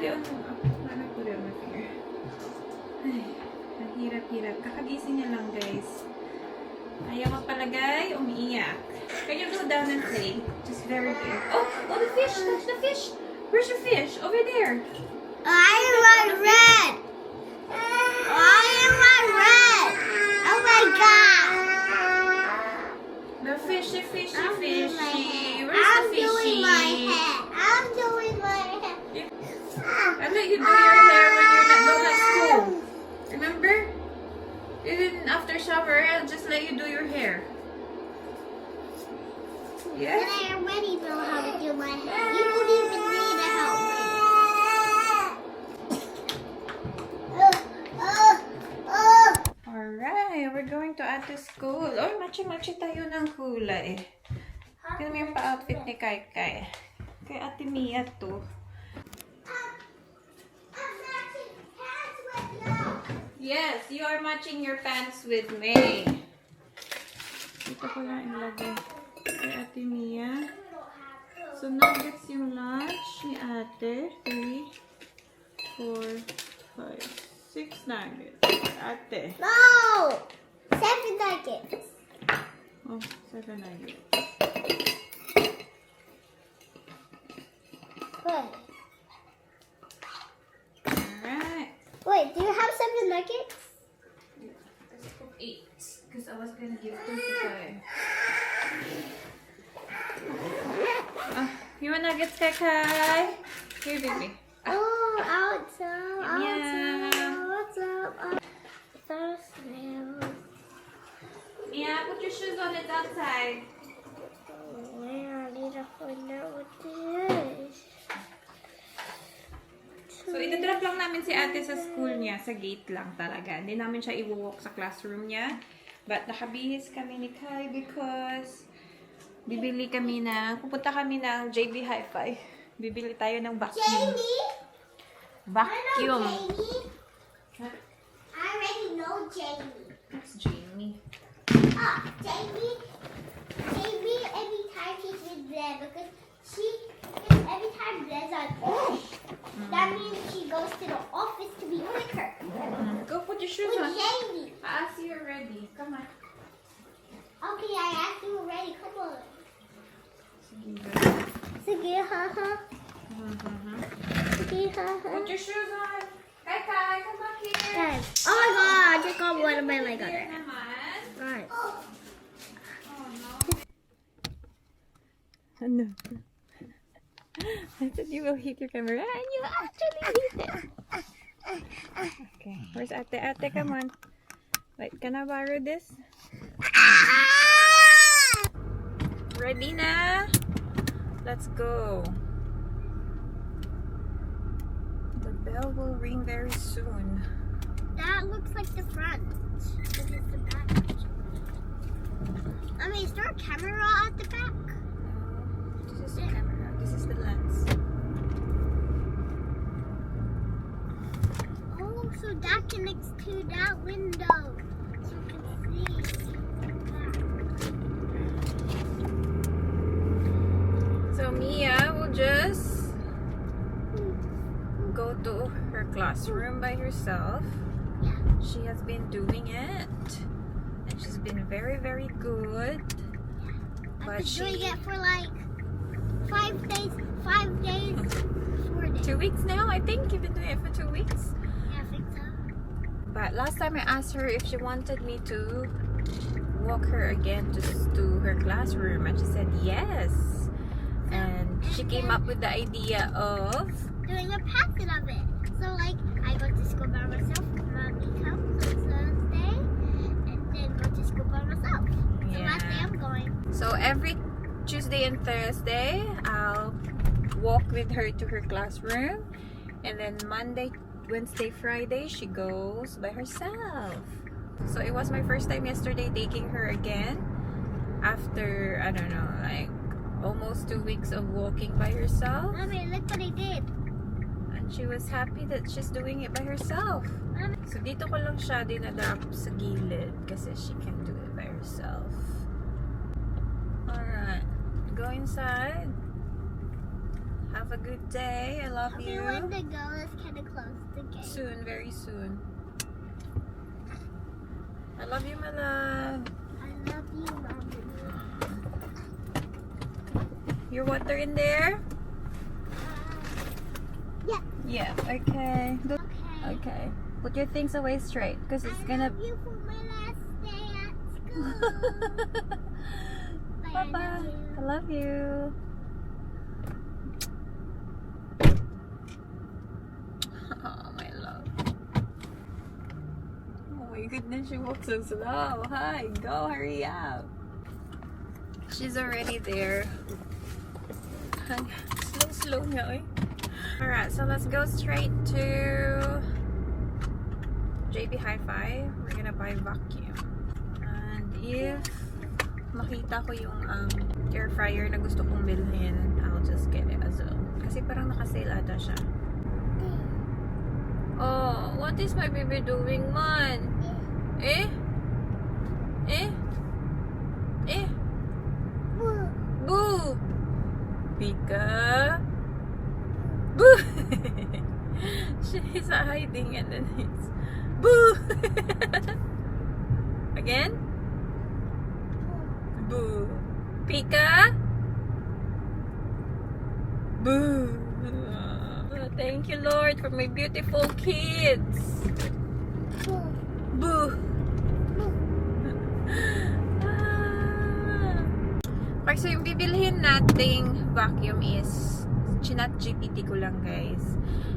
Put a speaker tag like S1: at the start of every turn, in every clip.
S1: put it on my finger. Ay, hirap-hirap. Kakagising niya lang, guys. Ayaw mapalagay, umiiyak. Can you go down and play? Just very good. Oh, the fish! Touch the fish! Where's your fish? Over there.
S2: I want red. I want red. Oh my god.
S1: The fishy, fishy,
S2: I'm doing my
S1: fishy.
S2: hair.
S1: Where's
S2: I'm
S1: the fishy?
S2: doing my hair. I'm doing my hair.
S1: I let you do your hair when you're not at school. Remember? Even after shower, I'll just let you do your hair.
S2: And
S1: Yeah?
S2: I already know how to do my hair. You don't even need to help me.
S1: Alright, we're going to Ate School. Oh, matchy-matchy tayo ng kulay. Tignan mo yung pa-outfit ni Kai Kai. Kay Ate Mia to. Yes, you are matching your pants with me. Dito ko lang ilagay kay Ate Mia. So, nuggets yung lunch ni Ate. 3, 4, 5, 6 nuggets. Ate.
S2: No! 7 nuggets.
S1: Oh, 7 nuggets.
S2: Good.
S1: Alright.
S2: Wait, do you have 7 nuggets?
S1: Let's put 8. Because I was gonna give 2 to Kai. You want nuggets, Kai Kai? Here, baby.
S2: Oh, outside.
S1: Yeah.
S2: What's up? First nails.
S1: Yeah, put your shoes on. It's outside.
S2: Where I need to find out what this is.
S1: So, itadrop lang namin si ate sa school niya. Sa gate lang talaga. Hindi namin siya i-walk sa classroom niya. But nakabihis kami ni Kai because bibili kami pupunta kami ng JB Hi-Fi. Bibili tayo ng vacuum.
S2: Jamie?
S1: Vacuum.
S2: I know Jamie. I already know Jamie.
S1: That's Jamie.
S2: Oh, Jamie. Jamie, every time she's with Blair, because every time Blair's on off, that means she goes to the office to be with her.
S1: Go put your shoes
S2: With
S1: on.
S2: Jamie.
S1: I see you're ready. Come on.
S2: Okay, I asked you already. Come on.
S1: Sige.
S2: Sige, haha. Sige, haha.
S1: Put your shoes on. Kai Kai, come back here.
S2: Guys, oh my god, I just got one of my leg on
S1: Here
S2: it.
S1: naman.
S2: Right.
S1: Oh no. Ano? I said you will hit your camera and you actually hit it. Okay. Where's Ate? Ate, come on. Wait, can I borrow this? Ready na? Let's go. The bell will ring very soon.
S2: That looks like the front. This is the back. I mean, is there a camera at the back?
S1: This is the camera. This is the lens.
S2: Oh, so that connects to that window. So you can see that.
S1: So Mia will just go to her classroom by herself.
S2: Yeah.
S1: She has been doing it and she's been very, very good.
S2: I've been doing it for like 5 days, 4 days.
S1: 2 weeks now, I think. You've been doing it for 2 weeks.
S2: Yeah, I think so.
S1: But last time I asked her if she wanted me to walk her again to her classroom and she said yes. And she came up with the idea of
S2: Doing a packet of it. So like, I go to school by myself, mommy comes on Thursday, and then go to school by myself. So last day I'm going.
S1: So every Tuesday and Thursday, I'll walk with her to her classroom. And then Monday, Wednesday, Friday, she goes by herself. So it was my first time yesterday taking her again. After, I don't know, like almost 2 weeks of walking by herself.
S2: Mommy, look what I did.
S1: And she was happy that she's doing it by herself.
S2: Mommy.
S1: So dito ko lang siya dinadrop sa gilid kasi she can do it by herself. Alright. Go inside. Have Have a good day. I love
S2: We
S1: you.
S2: want to go. Let's kind of close the gate.
S1: Soon, very soon. I love you, my love.
S2: I love you, Mommy.
S1: Your water in there?
S2: Yeah.
S1: Yeah. Okay. Good.
S2: Okay.
S1: Okay. Put your things away straight, because it's
S2: I
S1: gonna.
S2: love you for my last day at school. Bye,
S1: Bye bye. I love you. Oh, my love. Oh my goodness, she walks so slow. Hi, go, hurry up. She's already there. Slow, nga, eh. Alright, so let's go straight to JB Hi-Fi. We're gonna buy vacuum. And if makita ko yung air fryer na gusto kong bilhin, I'll just get it as well. Kasi parang naka-sale ata siya. Oh, what is my baby doing, man? Eh? Boo! Pika! Boo! She's hiding and then it's boo! Again? Boo! Pika! Boo! Thank you, Lord, for my beautiful kids. Boo! Okay, so yung bibilhin nating vacuum is chinat GPT ko lang, guys.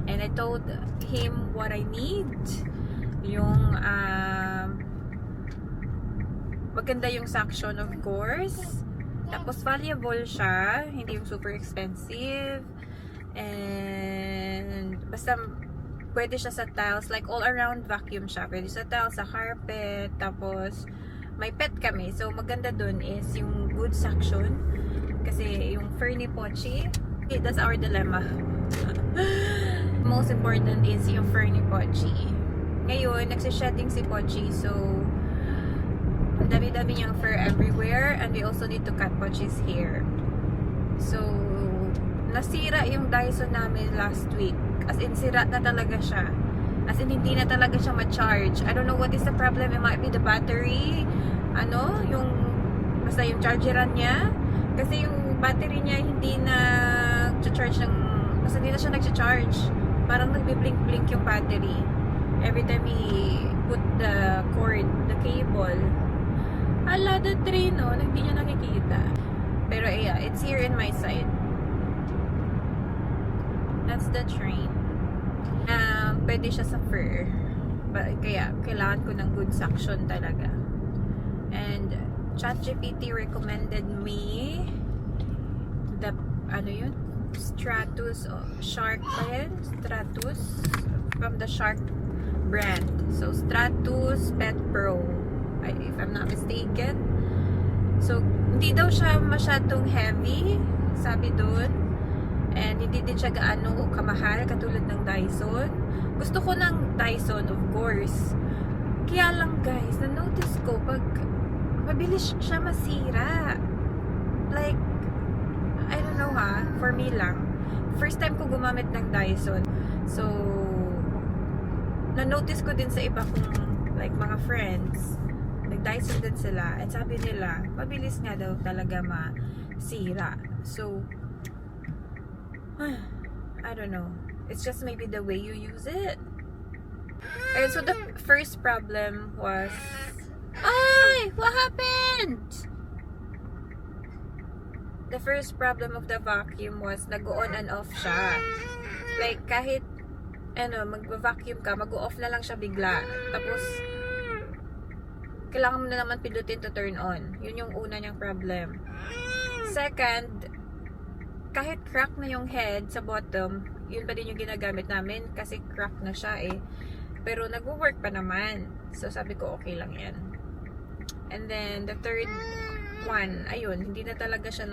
S1: And I told him what I need. Yung maganda yung suction, of course. Tapos valuable siya, hindi yung super expensive. And basta pwede siya sa tiles, like all around vacuum siya. Pwede sa tiles, sa carpet. Tapos may pet kami, so maganda dun is yung good suction. Kasi yung Fernie Pochi, that's our dilemma. Most important is yung Fernie Pochi. Ngayon, nagsishedding si Pochi, so ang dami-dami niyang fur everywhere, and we also need to cut Pochi's hair. So nasira yung Dyson namin last week. As in, sira na talaga siya. As in, hindi na talaga siya ma-charge. I don't know what is the problem. It might be the battery. Basta yung chargeran niya. Kasi yung battery niya hindi na charge ng, basta hindi na siya nag-charge. Parang nagbi-blink-blink yung battery. Every time we put the cord, the cable. Ala, the train, no? Hindi niya nakikita. Pero yeah, it's here in my side. That's the train. Pwede siya sa fur. Kaya, kailangan ko ng good suction talaga. And, ChatGPT recommended me the, Stratus, Shark pa yan? Stratus, from the Shark brand. So, Stratus Pet Pro, if I'm not mistaken. So, hindi daw siya masyadong heavy, sabi dun. And hindi din siya gaano kamahal katulad ng Dyson. Gusto ko ng Dyson, of course. Kaya lang, guys, na-notice ko pag mabilis siya masira. Like, I don't know for me lang. First time ko gumamit ng Dyson. So, na-notice ko din sa iba kong like mga friends. Nag-Dyson din sila. At sabi nila, mabilis nga daw talaga masira. So, I don't know. It's just maybe the way you use it. Okay, so the first problem was... Ay! What happened? The first problem of the vacuum was nag-on and off siya. Like, kahit mag-vacuum ka, mag-off na lang siya bigla. Tapos, kailangan mo na naman pindutin to turn on. Yun yung una niyang problem. Second, kahit crack na yung head sa bottom, yun pa din yung ginagamit namin kasi crack na siya eh. Pero nag-work pa naman. So sabi ko okay lang yan. And then the third one, ayun, hindi na talaga siya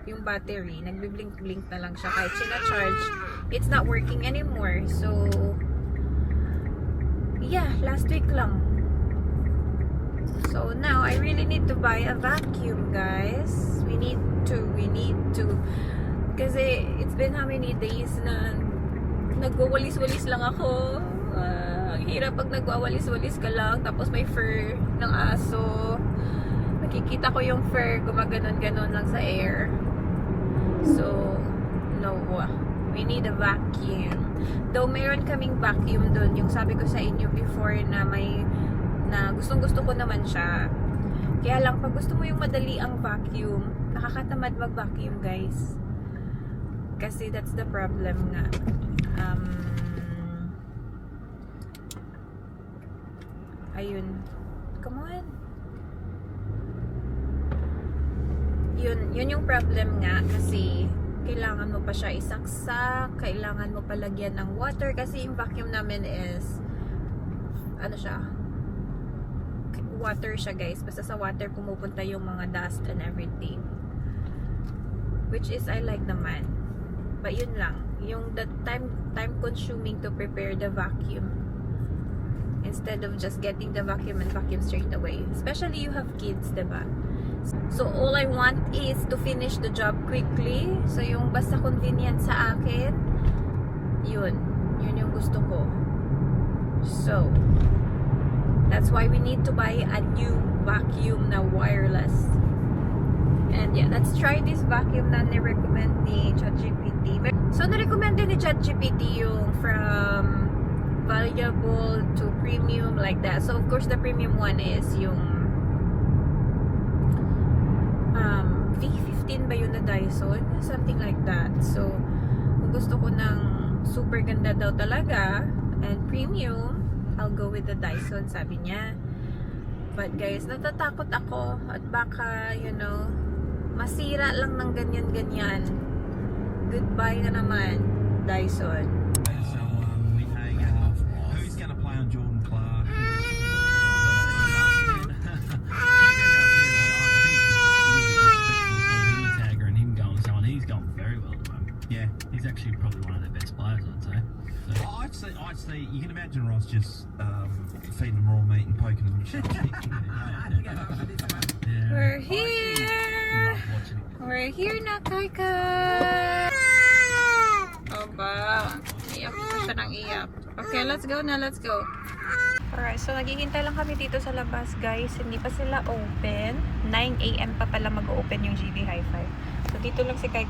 S1: yung battery, nagbi-blink-blink na lang siya. Kahit sina-charge, it's not working anymore. So yeah, last week lang. So now I really need to buy a vacuum, guys. We need to kasi it's been how many days na nagwawalis-walis lang ako. Ang hirap pag nagwawalis-walis ka lang, tapos may fur ng aso. Nakikita ko yung fur, gumaganon-ganon lang sa air. So, no. We need a vacuum. Though meron kaming vacuum dun, yung sabi ko sa inyo before na gustong-gusto ko naman siya. Kaya lang, pag gusto mo yung madali ang vacuum, nakakatamad mag-vacuum, guys. Kasi that's the problem nga. Ayun. Come on. Yun yung problem nga kasi kailangan mo pa siya isaksak, kailangan mo pa lagyan ng water kasi yung vacuum namin is ano siya? Water siya, guys. Basta sa water pumupunta yung mga dust and everything. Which is I like naman. But yun lang, yung the time consuming to prepare the vacuum instead of just getting the vacuum and vacuum straight away. Especially you have kids, diba? So all I want is to finish the job quickly. So yung basta convenient sa akin, yun yung gusto ko. So that's why we need to buy a new vacuum na wireless. And yeah, let's try this vacuum na ni-recommend ni ChatGPT. So na-recommend din ni ChatGPT yung from valuable to premium, like that. So of course the premium one is yung V15 ba yun na Dyson? Something like that. So kung gusto ko ng super ganda daw talaga and premium, I'll go with the Dyson, sabi niya. But guys, natatakot ako at baka, masira lang ng ganyan-ganyan. Goodbye na naman, Dyson.
S3: So who's going to play on Jordan Clark? And him going so on. He's going very well at the moment. Yeah, he's actually probably one of their best players, I'd say. So. I'd say you can imagine Ross just feeding them raw meat and poking them with sharp sticks. Yeah.
S1: We're here!
S3: Love watching it.
S1: We're here na, Kai. Aba, iyak ko siya ng iyak. Okay, let's go na, let's go. Alright, so naghihintay lang kami dito sa labas, guys. Hindi pa sila open. 9 AM pa pala mag-open yung GB Hi-Fi. So dito lang si Kai.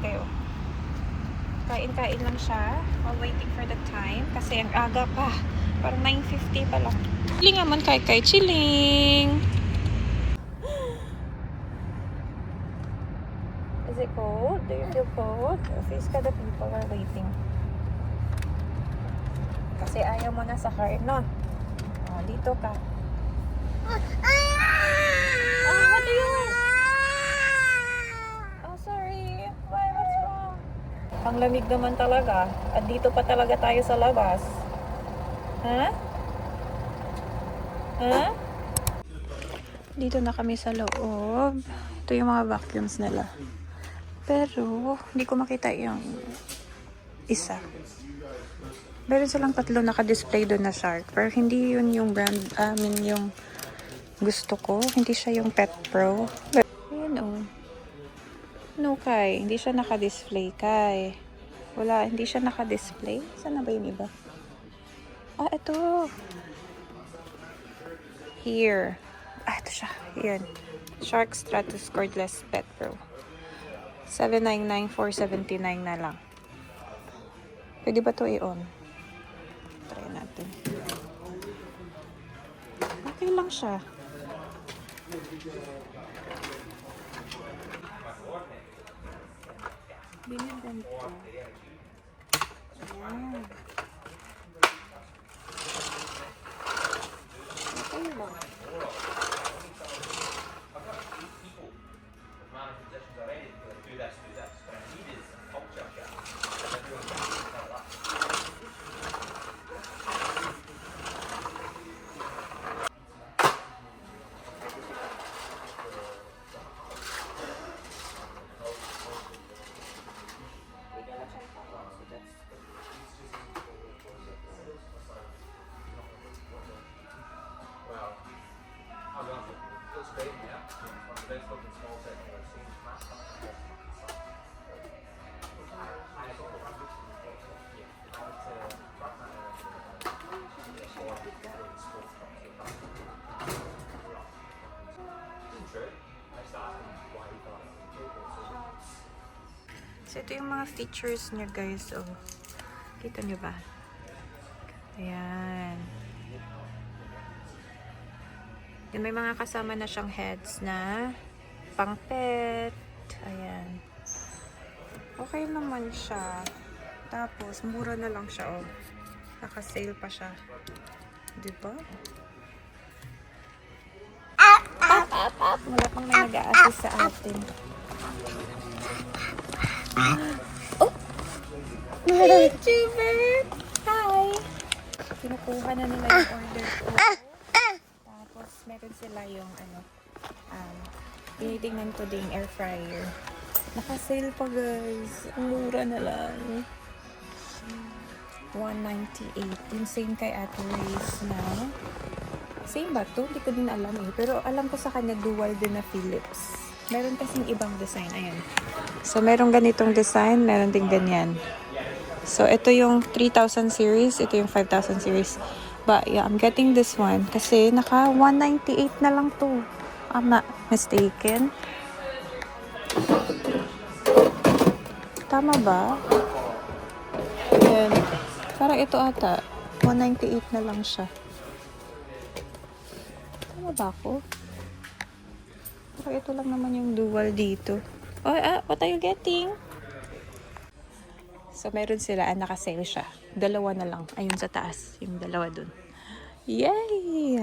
S1: Kain-kain lang siya while waiting for the time. Kasi ang aga pa. Parang 9:50 pa lang. Chilling naman, Kai. Chilling! Is it cold? Do you feel cold? Face ka the people are waiting. Kasi ayaw mo na sa car, no? Oh, dito ka. Oh, what do you want? Oh, sorry. Why? What's wrong? Ang lamig naman talaga. At dito pa talaga tayo sa labas. Ha? Ha? Dito na kami sa loob. Ito yung mga vacuums nila. Pero, hindi ko makita yung isa. Meron silang 3 naka-display doon na Shark. Pero hindi yun yung brand, yung gusto ko. Hindi siya yung Pet Pro. Ayan o. No, Kai. Hindi siya naka-display, Kai. Wala, hindi siya naka-display. Saan na ba yung iba? Ah, ito. Here. Ah, ito siya. Ayan. Shark Stratus Cordless Pet Pro. 799, 479 na lang. Pwede ba ito i-on? Try natin. Okay lang siya. Binigyan ko. Ayan. Okay lang. So, ito yung mga features niya, guys. Oh, kita niyo ba? Ayan. Then, may mga kasama na siyang heads na pang pet. Ayan. Okay naman siya. Tapos, mura na lang siya, oh. Naka-sale pa siya. Diba? Up. Wala pang may nag-a-assist sa atin. Oh! Hey, Jubert! Hi! Kinukuha na nila yung order ko. Tapos, meron sila yung tinitingnan ko din air fryer. Naka-sale pa, guys. Ang mura na lang. 198. Yung same kay Ate Ray's na. Same ba to? Hindi ko din alam eh. Pero alam ko sa kanya dual din na Philips. Meron kasing ibang design. Ayan. So, meron ganitong design. Meron din ganyan. So, ito yung 3000 series. Ito yung 5000 series. But, yeah, I'm getting this one. Kasi, naka 198 na lang to. I'm not mistaken. Tama ba? Ayan. Parang ito ata. 198 na lang siya. Tama ba ako? Parang ito lang naman yung dual dito. Oh, what are you getting? So, meron sila. Naka-sale siya. Dalawa na lang. Ayun sa taas. Yung dalawa dun. Yay!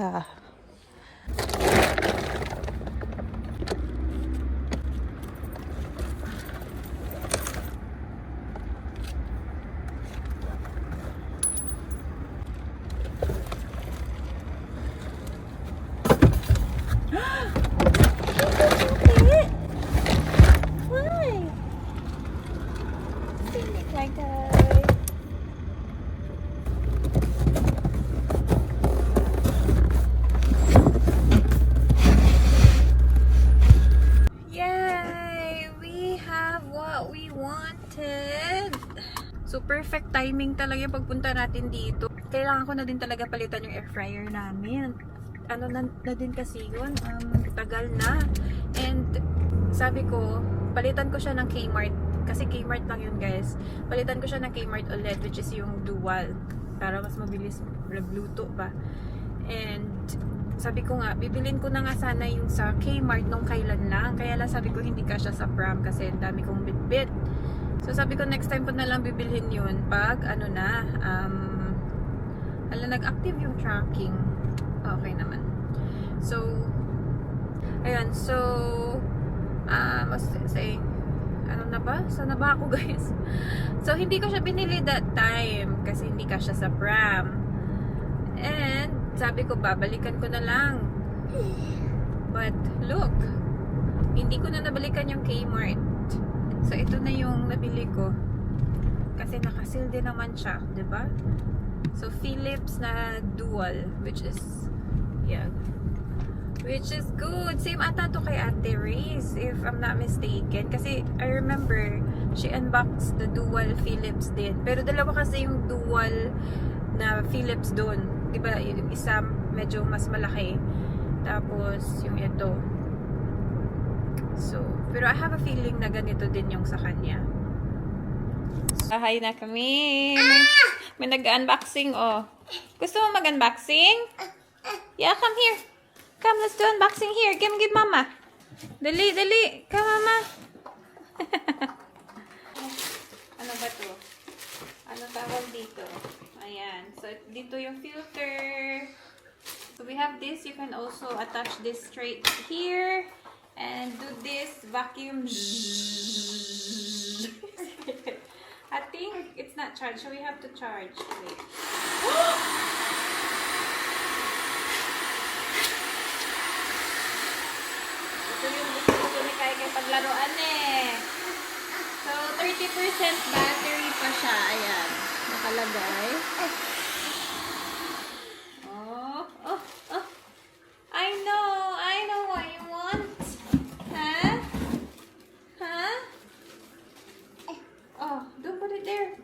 S1: So, perfect timing talaga yung pagpunta natin dito. Kailangan ko na din talaga palitan yung air fryer namin. Ano na din kasi yun, tagal na. And, sabi ko, palitan ko siya ng Kmart. Kasi Kmart lang yun, guys. Palitan ko siya ng Kmart ulit, which is yung dual. Para mas mabilis magluto ba. And, sabi ko nga, bibilin ko na nga sana yung sa Kmart nung kailan lang. Kaya lang sabi ko, hindi kasya sa pram kasi ang dami kong bitbit. So, sabi ko, next time ko na lang bibilhin yun pag, nag-active yung tracking. Okay naman. So, ayan. So, what's saying? Ano na ba? Saan na ba ako, guys? So, hindi ko siya binili that time kasi hindi kasya sa pram. And, sabi ko, babalikan ko na lang. But, look. Hindi ko na nabalikan yung Kmart. So, ito na yung nabili ko. Kasi naka-seal din naman siya, diba? So, Philips na dual, which is, yeah. Which is good. Same ata to kay Ate Ray's, if I'm not mistaken. Kasi, I remember, she unboxed the dual Philips din. Pero dalawa kasi yung dual na Philips doon. Diba? Yung isa, medyo mas malaki. Tapos, yung ito. So, pero I have a feeling na ganito din yung sa kanya. Bahay na kami. May nag-unboxing, oh. Gusto mo mag-unboxing? Yeah, come here. Come, let's do unboxing here. Give mama. Dali, dali. Come, mama. Ano ba to? Ano tawag dito? Ayan. So, dito yung filter. So, we have this. You can also attach this straight here. And do this vacuum. I think it's not charged, so we have to charge. Wait. Ito yung gusto ni Kai paglaruan eh. So, 30% battery pa siya. Ayan. Nakalagay. Oh. I know what you want. Oh, don't put it there.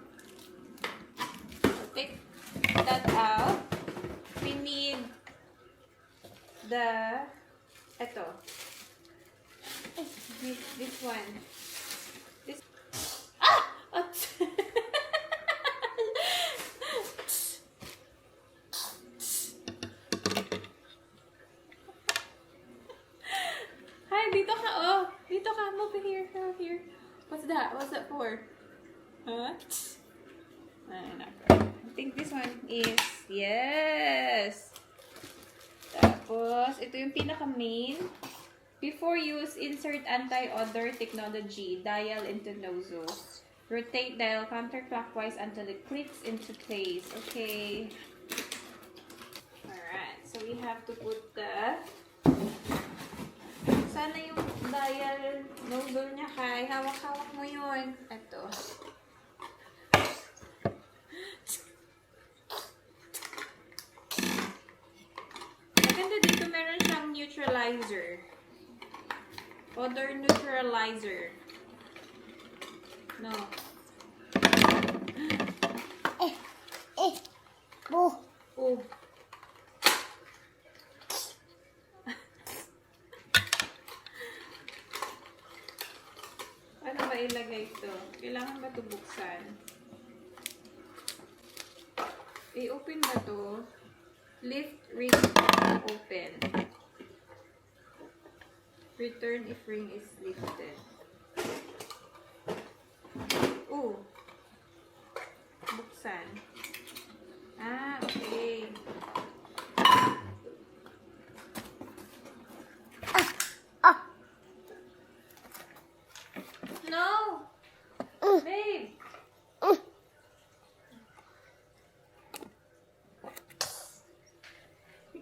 S1: Take that out. We need this one. This. come over here. Come over here. What's that? What's that for? Huh? I think this one is, yes. Tapos, ito yung pinaka-main. Before use, insert anti-odor technology. Dial into nozzle. Rotate dial counterclockwise until it clicks into place. Okay. Alright. So, we have to put the... Sana yung dial nozzle niya, Kai. Hawak-hawak mo yun. Ito. Maganda dito, meron siyang neutralizer. Odor neutralizer. No.
S2: Oh.
S1: Oh. Paano ba ilagay ito? Kailangan ba ito buksan? I-open ba ito? Lift ring open. Return if ring is lifted. Oh. Buksan. Ah, okay. No! Babe!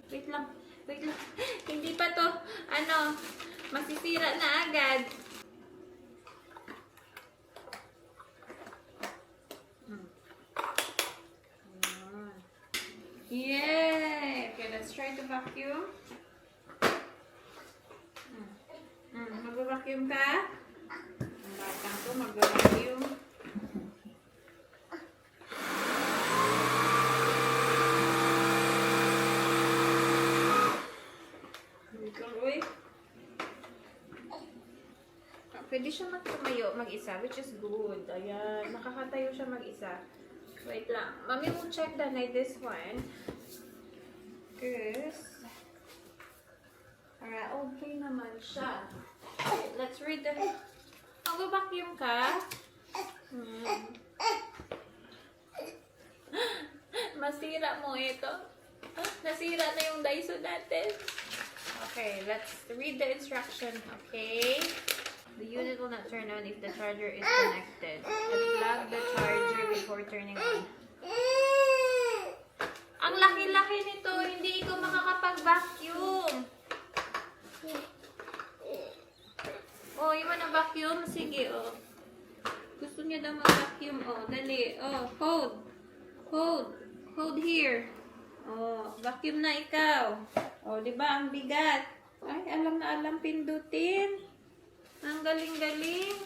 S1: Wait lang. Wait lang. Hindi pa to, masisira na agad. Yay! Okay, let's try to vacuum. Mag-vacuum ka? Ang batang to, mag-vacuum. Pwede siya magtumayo mag-isa, which is good. Ayan, nakakatayo siya mag-isa. Wait lang. Mami will check the night this one. Because, alright, okay naman siya. Okay, let's read the... Mag-vacuum ka? Masira mo ito. Nasira na yung Dyson natin. Okay, let's read the instruction. Okay. The unit will not turn on if the charger is connected. Unplug the charger before turning on. Ang laki-laki nito, hindi ikaw makakapag-vacuum. Oh, you wanna vacuum? Sige, oh. Gusto niya daw mag-vacuum, oh. Dali, oh. Hold. Hold. Hold here. Oh, vacuum na ikaw. Oh, di ba ang bigat? Ay, alam na alam pindutin. Ang galing-galing.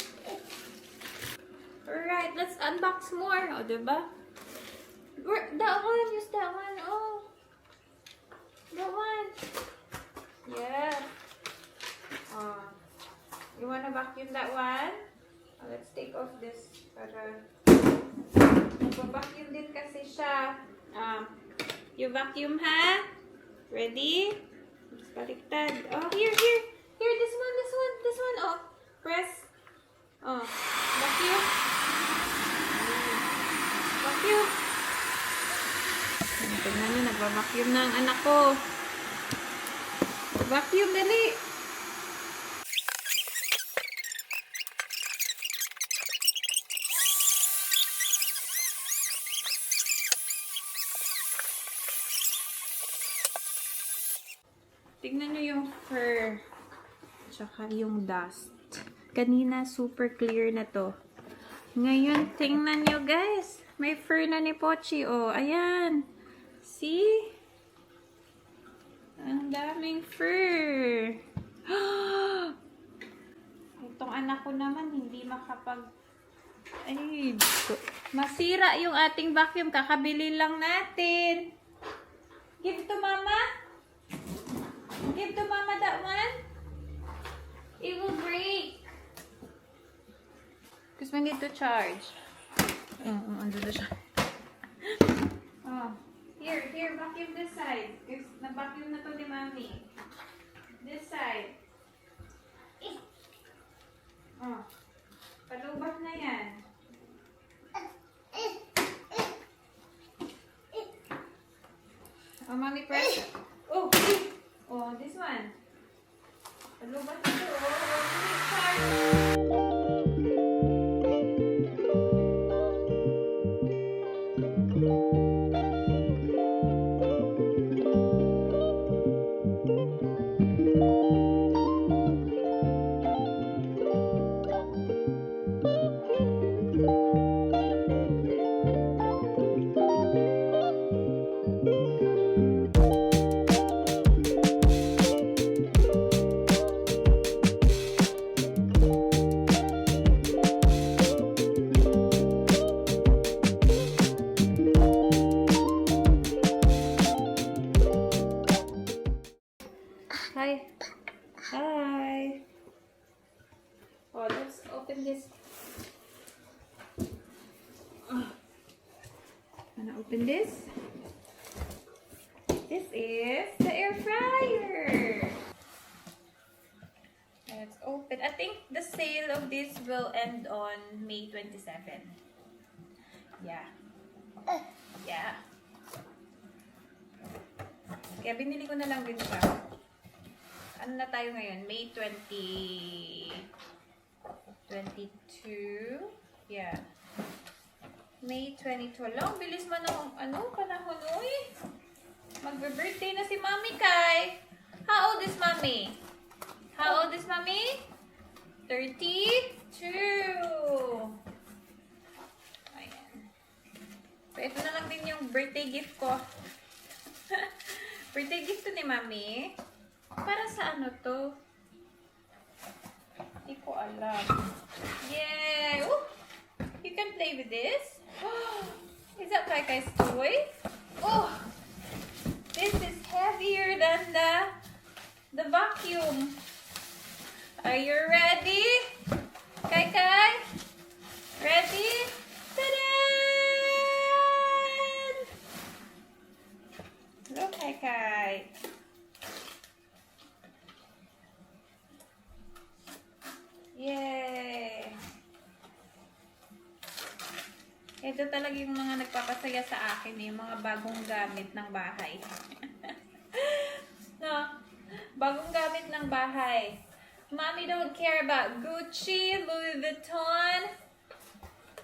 S1: Alright, let's unbox more. O, diba? That one. Use that one. Oh. That one. Yeah. Oh. You wanna vacuum that one? Oh, let's take off this. Para nagpa-vacuum din kasi siya. You vacuum, ha? Ready? Let's baliktad. Oh, here. Here, this one. Oh, press. Oh, vacuum. Vacuum. Tignan nyo, nagva-vacuum na ang anak ko. Vacuum, dali. Tignan nyo yung fur. Tsaka yung dust. Kanina, super clear na to. Ngayon, tingnan nyo guys. May fur na ni Pochi. Oh, ayan. See? Ang daming fur. Itong anak ko naman, hindi makapag... Ay, masira yung ating vacuum. Kakabili lang natin. Give to mama. Give to mama that one. It will break. Because we need to charge. Under the siya. Oh. Here, vacuum this side. Because na-vacuum na to ni Mami. This side. Oh. Palubat na yan. Oh, mommy, press. Oh, oh, this one. Palubat na ito. Hi. Hi. Oh, let's open this. Wanna open this? This is the air fryer. Let's open. I think the sale of this will end on May 27. Yeah. Yeah. Kaya binili ko na lang din siya. Ano na tayo ngayon? May 22. Yeah. May 22. Alam, bilis man ng panahon. Uy! Magbe-birthday na si Mami Kai. How old is Mami? How old is Mami? 32. Ayan. So, ito na lang din yung birthday gift ko. Birthday gift to ni Mami. Para sa ano to? Hindi ko alam. Yay! Ooh! You can play with this. Is that Kai Kai's toy? Oh! This is heavier than the vacuum. Are you ready? Kai Kai? Ready? Ta-da! Hello, Kai Kai. Yay! Ito talaga yung mga nagpapasaya sa akin, yung mga bagong gamit ng bahay. No? Bagong gamit ng bahay. Mommy don't care about Gucci, Louis Vuitton.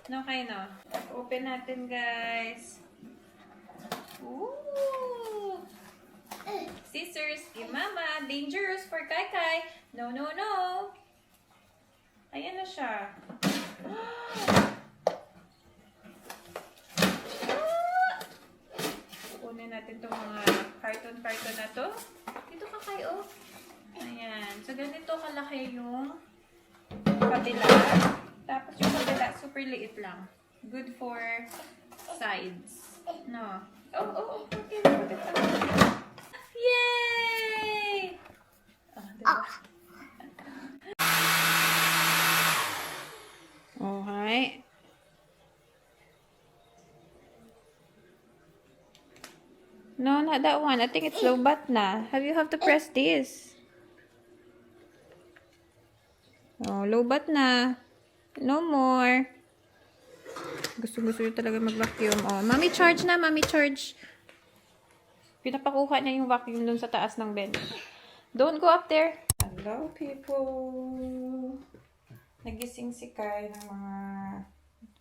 S1: No, kayo no? Open natin, guys. Ooh! Scissors, kay Mama. Dangerous for Kai Kai. No, no, no. Ayan na siya. Kunin natin itong mga carton na to. Dito ka kayo. Ayan. So, ganito kalaki yung kabila. Tapos yung kabila, super liit lang. Good for sides. No. Oh. Okay. Yay! Oh, diba? Okay. No, not that one. I think it's low bat na. You have to press this. Oh, low bat na. No more. Gusto nyo talaga mag-vacuum. Oh, Mami charge na, Mami charge. Pinapakuha niya yung vacuum dun sa taas ng bench. Don't go up there. Hello, people. Nagising si Kai ng mga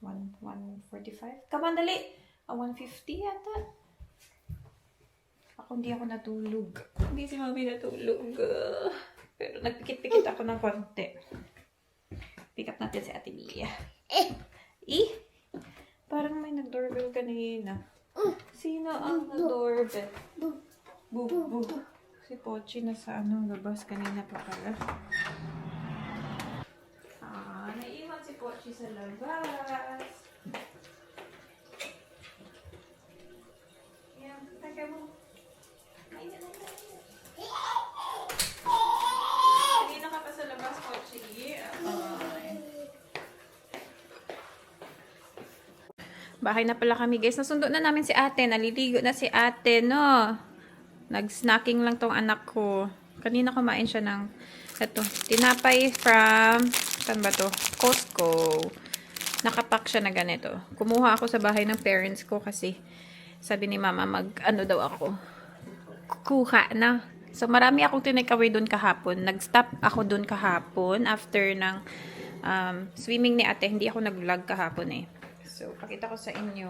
S1: 1:45. Come on, dali. 1:50 yata. Hindi ako natulog. Hindi si Mami natulog. Pero nagpikit-pikit ako ng konti. Pick up natin si Ate Mia. Parang may nag-doorbell kanina. Sino ang nag-doorbell? Boo. Si Pochi na sa labas kanina pa pala. Naiwan si Pochi sa labas. Yan, taga mo. Kanina ka pa sa labas, Pochi. Bahay na pala kami, guys. Nasundo na namin si ate. Naliligo na si ate, no? Nag-snacking lang tong anak ko. Kanina kumain siya ng Ito, tinapay from, saan ba to? Costco. Nakapack siya na ganito. Kumuha ako sa bahay ng parents ko kasi sabi ni mama ano daw ako. Kuha na. So, marami akong tinakaway doon kahapon. Nag-stop ako doon kahapon after ng swimming ni ate. Hindi ako nag-vlog kahapon eh. So, pakita ko sa inyo.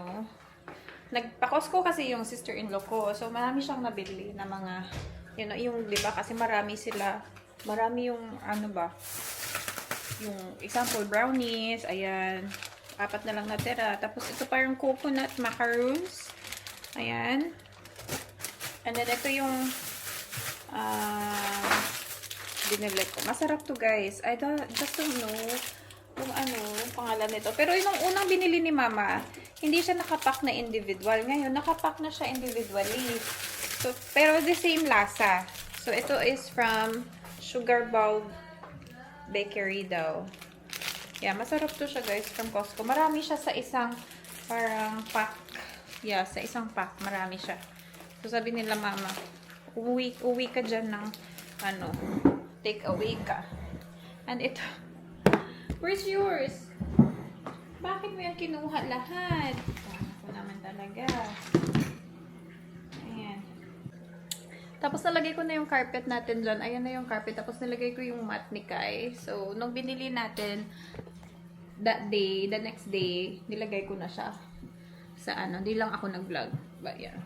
S1: Nagpa-Costco kasi yung sister-in-law ko. So, marami siyang nabili na mga, yung, di ba, kasi marami sila. Marami yung, ano ba, yung example, brownies. Ayan. 4 na lang natira. Tapos, ito pa yung coconut macaroons. Ayan. And then, ito yung binili ko. Masarap to, guys. I just don't know kung ano, pangalan nito. Pero yung unang binili ni mama, hindi siya nakapack na individual. Ngayon, nakapack na siya individually. So, pero the same lasa. So, ito is from Sugar Bowl Bakery daw. Yeah, masarap to siya, guys, from Costco. Marami siya sa isang parang pack. Yeah, sa isang pack. Marami siya. So, sabi nila mama, uwi ka dyan ng, ano, take away ka. And ito, where's yours? Bakit mo yan kinuha lahat? Ako naman talaga. Ayan. Tapos nalagay ko na yung carpet natin dyan. Ayan na yung carpet. Tapos nalagay ko yung mat ni Kai. So, nung binili natin, that day, the next day, nilagay ko na siya sa ano. Hindi lang ako nag-vlog. But yeah.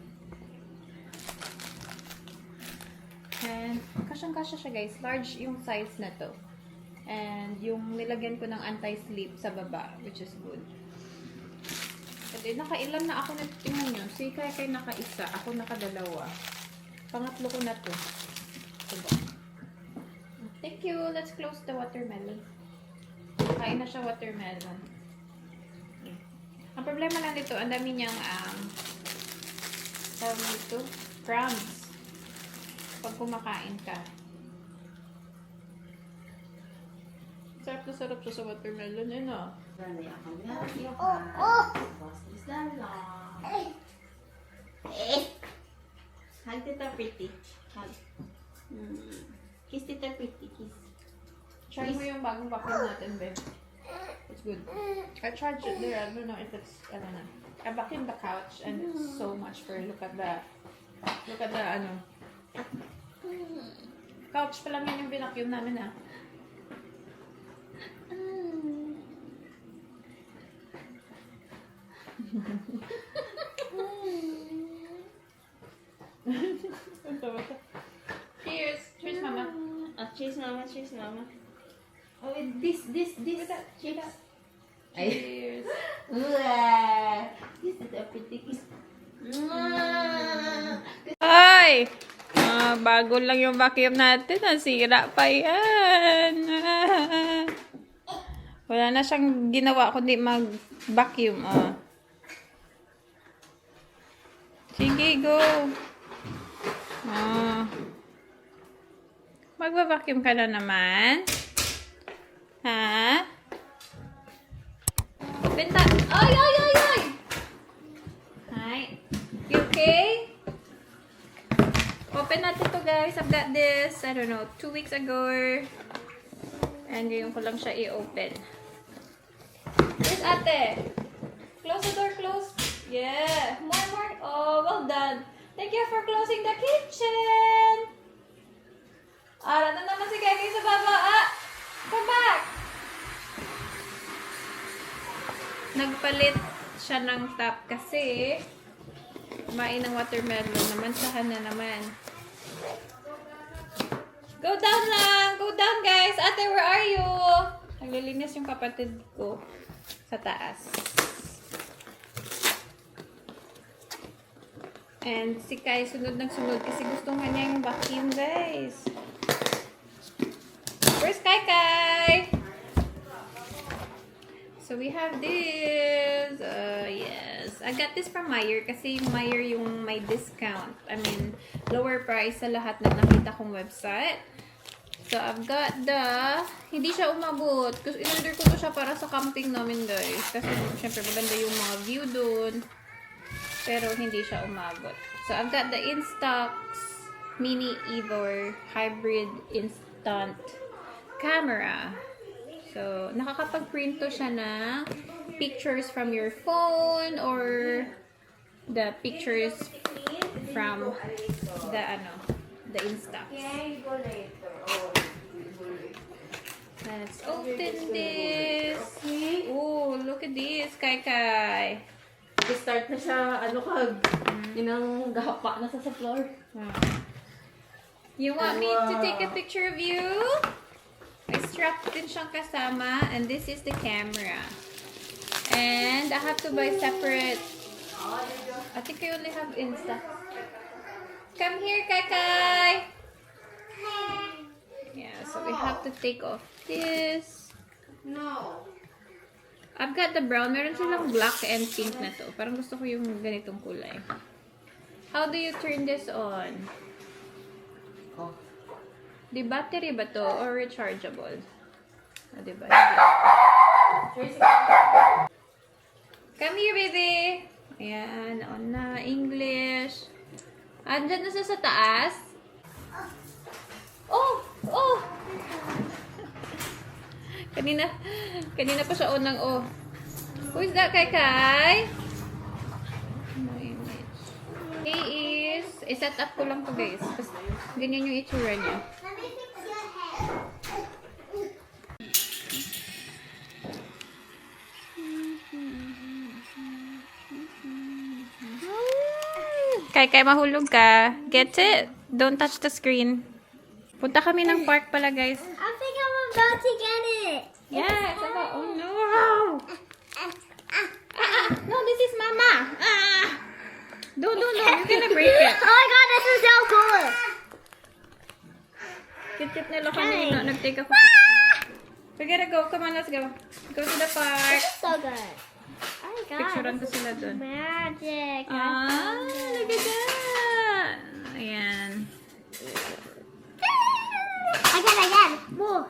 S1: And, kasyang-kasya siya, guys. Large yung size na to. And, yung nilagyan ko ng anti-slip sa baba, which is good. At nakailan na ako na, tingnan nyo. Si Kai naka-1, ako naka-2. Pangatlo ko na to. Diba? Thank you. Let's close the watermelon. Kain na siya watermelon. Ang problema lang dito, ang dami niyang, tawag dito, crumbs. Pag kumakain ka. Sarap siya sa watermelon yun, oh.
S4: Hug Tita Pretty. Hug. Kiss Tita Pretty. Kiss.
S1: Try mo yung bagong vacuum natin, babe. It's good. I charged it there. I don't know if it's, I don't know. I vacuumed the couch and it's so much for, look at the, ano. Couch pa lang yan yung binacuum namin, ah. Cheers! Cheers, mama.
S4: Cheers, mama. Cheers, mama. Oh, this. Cheers.
S1: Cheers.
S4: Kiss Tita Pretty. Kiss.
S1: Ay! Bago lang yung vacuum natin. Nasira pa yan. Wala na siyang ginawa kundi mag-vacuum. Sige, go. Magva-vacuum ka na naman. Ha? Benta. Ay! Hi. You okay? Open natin to, guys. I've got this, I don't know, 2 weeks ago. And ngayon ko lang siya i-open. Yes, ate. Close the door, close. Yeah. More. Oh, well done. Thank you for closing the kitchen. Nandun naman si Kiki sa baba. Come back. Nagpalit siya ng top kasi kumain ng watermelon naman. Sahan na naman. Go down lang. Go down, guys. Ate, where are you? Naglilinis yung kapatid ko sa taas. And si Kai sunod ng sunod kasi gusto nga niya yung vacuum, guys. Where's Kai? So we have this. Yes. I got this from Meijer kasi yung Meijer yung may discount. I mean, lower price sa lahat na nakita kong website. So I've got hindi siya umabot. Kasi in-order ko to siya para sa camping namin, guys. Kasi syempre maganda yung mga view dun. Pero hindi siya umabot. So I've got the Instax Mini Evor Hybrid Instant camera. So, nakakapag-print to siya ng pictures from your phone or the pictures from the Insta. Let's open this. Oh, look at this, Kai.
S4: Start na siya, yun gahapa na sa floor.
S1: You want me to take a picture of you? I strapped din siyang kasama, and this is the camera. And I have to buy separate. I think I only have Insta. Come here, Kai. Yeah, so we have to take off this.
S4: No.
S1: I've got the brown. Meron silang black and pink na to. Parang gusto ko yung ganitong kulay. How do you turn this on?
S4: Oh.
S1: Di battery ba to or rechargeable? Diba? Come here, baby! Ayan, on na. English. Andyan na sa taas. Oh! Kanina pa siya on ng oh. Who is that, Kai? No image. He is, set up ko lang to, guys. Tapos, ganyan yung itsura niya.
S2: Let me fix your hair.
S1: Kai, mahulog ka. Get it? Don't touch the screen. Punta kami ng park pala, guys.
S2: I think I'm about to get it.
S1: Yes! Oh, no! No, this is Mama! No, you're gonna break it.
S2: Oh my god, this is so cool.
S1: Kit nila kanina. Nag-take ako picture. We gotta go. Come on, let's go. Go to the park.
S2: So good. Oh my god.
S1: Picturean ko sila dun.
S2: Magic.
S1: Look at that! Ayan.
S2: Again. More.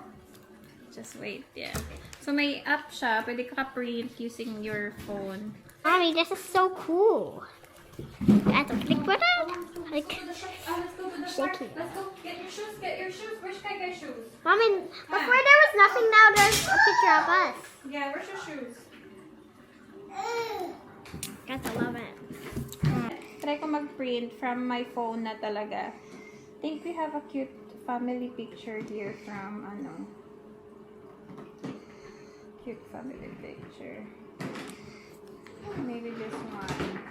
S1: Just wait, yeah. So, may app siya. Pwede ka print using your phone.
S2: Mommy, this is so cool. I have to click button. Like,
S1: Let's go to the
S2: shaky.
S1: Let's go. Get your shoes. Where's Kai shoes?
S2: Mommy, before there was nothing, now there's a picture of us.
S1: Yeah, where's your shoes?
S2: Guys, I love it.
S1: Try ko mag-print from my phone na talaga. I think we have a cute family picture here from, cute family picture. Maybe this one.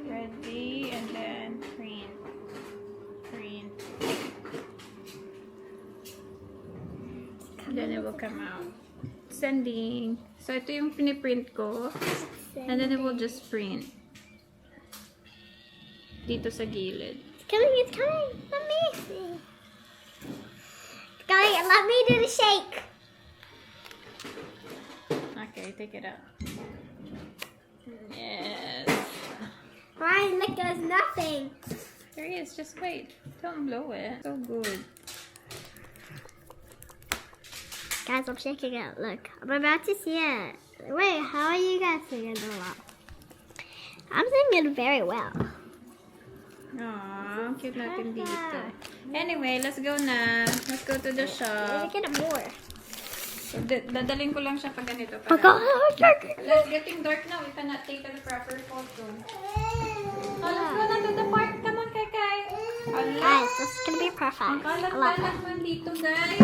S1: Ready, and then print. Then it will come out. Sending. So, ito yung piniprint ko. And then it will just print. Dito sa gilid.
S2: It's coming. Let me see. It's coming. Let me do the shake.
S1: Okay, take it out. Yes.
S2: Ryan, look, there's nothing.
S1: There he is. Just wait. Don't blow it. So good.
S2: Guys, I'm shaking it. Look, I'm about to see it. Wait, how are you guys singing it well? I'm singing it very well.
S1: Aww, cute natin dito. Anyway, let's go na. Let's go to the
S2: Let
S1: shop.
S2: me get it more.
S1: So, dadalhin ko lang siya pag ganito.
S2: Oh god, it's dark.
S1: It's getting dark now. We cannot take the proper photo. Oh, let's go na to the park. Come on, Kai.
S2: Guys, this is gonna be perfect.
S1: Ang
S2: I love
S1: kalat-kalat
S2: it.
S1: man dito, guys.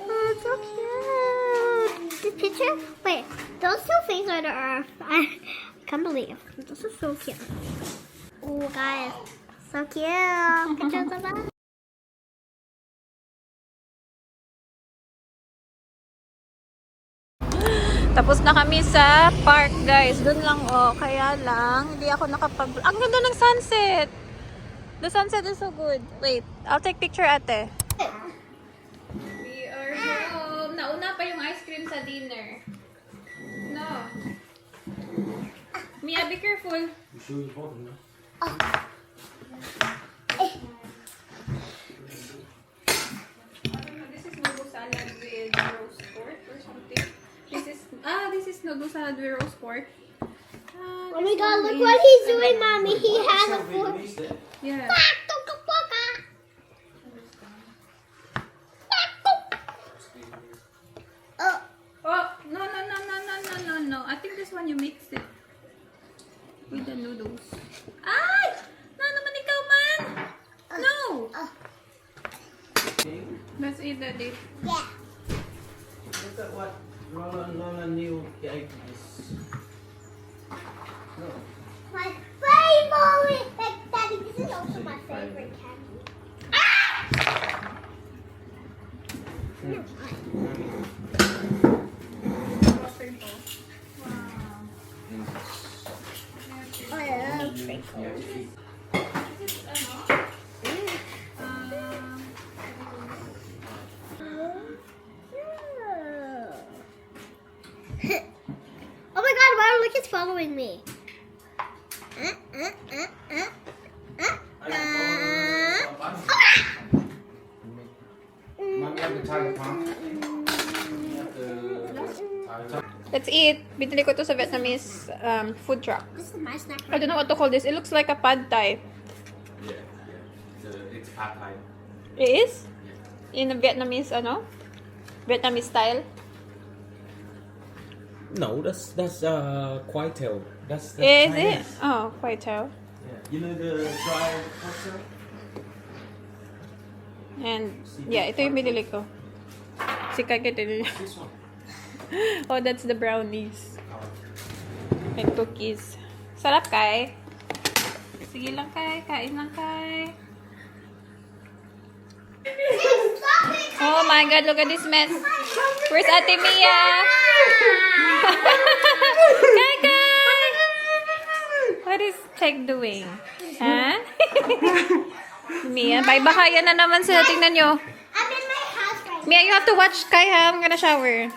S2: Oh, it's so cute. This picture? Wait, those two things are the earth. I can't believe. This is so cute. Oh, guys. So cute. Pictures of us.
S1: Tapos na kami sa park, guys. Doon lang, oh. Kaya lang, hindi ako nakapag... Ang ganda ng sunset! The sunset is so good. Wait, I'll take picture, ate. We are home. Nauna pa yung ice cream sa dinner. No. Mia, be careful. This is noodle salad with roast pork or something. This is noodle salad with roast pork.
S2: Oh my god, look what he's doing, Mommy. He has a fork.
S1: Yeah.
S2: Oh,
S1: Oh, no. I think this one you mix it with the noodles. Ay! No naman ikaw man! No! Let's eat that dish.
S2: yeah.
S3: Look at what Roland knew gave us.
S2: My favorite. Like, Daddy, this is also my favorite candy. I love sprinkles. Oh my god, wow, look, it's following me.
S1: Let's eat. Binili ko to sa Vietnamese food truck.
S2: This is my snack.
S1: I don't know what to call this. It looks like a pad thai.
S3: Yeah. It's pad thai.
S1: It is? In a Vietnamese, Vietnamese style.
S3: No, that's Kwai Tail. That's
S1: Is
S3: Chinese.
S1: it? Oh, quite tell.
S3: Yeah. You know the dry pasta?
S1: And, yeah, ito yung binili ko. Si Kage din.
S3: This one.
S1: Oh, that's the brownies. And cookies. Sarap, Kai. Sige lang, Kai. Kain lang, Kai. Oh my God, look at this mess. Where's Ate Mia? Kai, Kai! What is Tech doing? Huh? Mia, bye-bye na naman sila. Tingnan nyo.
S2: I'm in my house right now.
S1: Mia, you have to watch Kai, ha? I'm gonna shower.